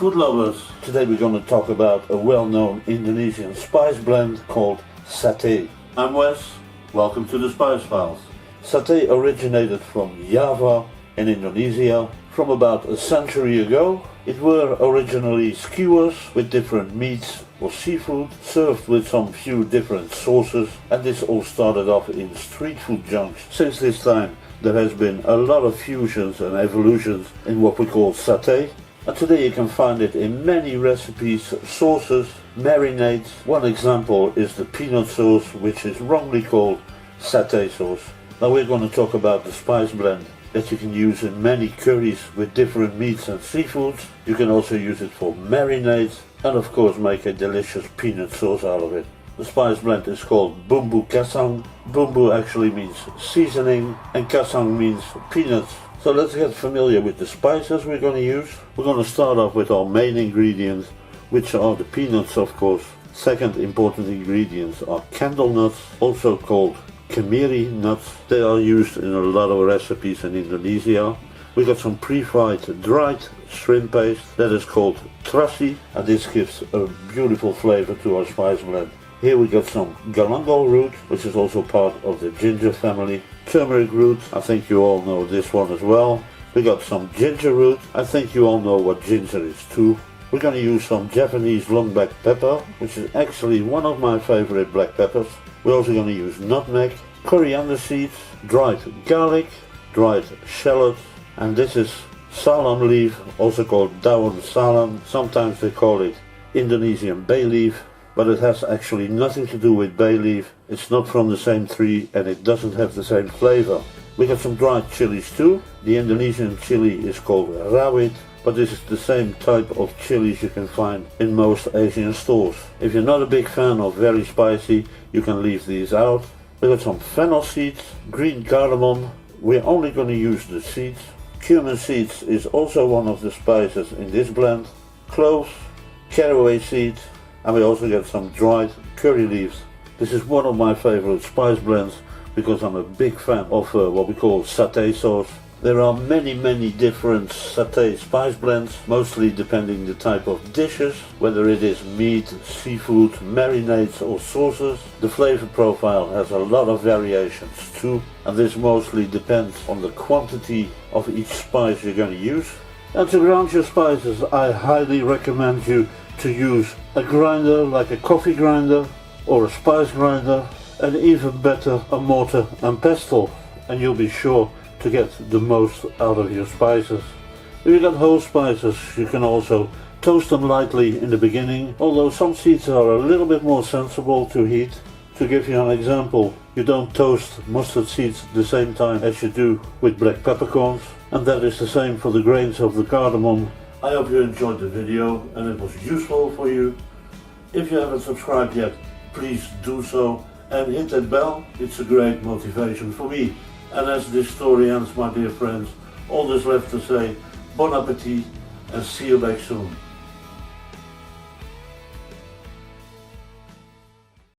food lovers. Today we're going to talk about a well-known Indonesian spice blend called satay. I'm Wes, welcome to the Spice Files. Satay originated from Java in Indonesia from about a century ago. It were originally skewers with different meats or seafood served with some few different sauces, and this all started off in street food junks. Since this time there has been a lot of fusions and evolutions in what we call satay, and today you can find it in many recipes, sauces, marinades. One example is the peanut sauce, which is wrongly called satay sauce. Now we're going to talk about the spice blend that you can use in many curries with different meats and seafoods. You can also use it for marinades and of course make a delicious peanut sauce out of it. The spice blend is called Bumbu Kaçang. Bumbu actually means seasoning and Kaçang means peanuts. So let's get familiar with the spices we're going to use. We're going to start off with our main ingredients, which are the peanuts of course. Second important ingredients are candlenuts, also called kemiri nuts. They are used in a lot of recipes in Indonesia. We got some pre-fried dried shrimp paste that is called trassie, and this gives a beautiful flavor to our spice blend. Here we got some galangal root, which is also part of the ginger family. Turmeric root, I think you all know this one as well. We got some ginger root, I think you all know what ginger is too. We're going to use some Javanese long black pepper, which is actually one of my favorite black peppers. We're also going to use nutmeg, coriander seeds, dried garlic, dried shallots, and this is salam leaf, also called daun salam. Sometimes they call it Indonesian bay leaf, but it has actually nothing to do with bay leaf. It's not from the same tree and it doesn't have the same flavor. We got some dried chilies too. The Indonesian chili is called rawit, but this is the same type of chilies you can find in most Asian stores. If you're not a big fan of very spicy, you can leave these out. We got some fennel seeds, green cardamom. We're only going to use the seeds. Cumin seeds is also one of the spices in this blend. Cloves, caraway seeds, and we also get some dried curry leaves. This is one of my favorite spice blends because I'm a big fan of what we call satay sauce. There are many different satay spice blends, mostly depending the type of dishes, whether it is meat, seafood, marinades or sauces. The flavor profile has a lot of variations too, and this mostly depends on the quantity of each spice you're going to use. And to ground your spices, I highly recommend you to use a grinder like a coffee grinder or a spice grinder, and even better a mortar and pestle, and you'll be sure to get the most out of your spices. If you got whole spices, you can also toast them lightly in the beginning, although some seeds are a little bit more sensible to heat. To give you an example, you don't toast mustard seeds the same time as you do with black peppercorns, and that is the same for the grains of the cardamom. I hope you enjoyed the video and it was useful for you. If you haven't subscribed yet, please do so and hit that bell. It's a great motivation for me. And as this story ends, my dear friends, all that's left to say, bon appetit and see you back soon.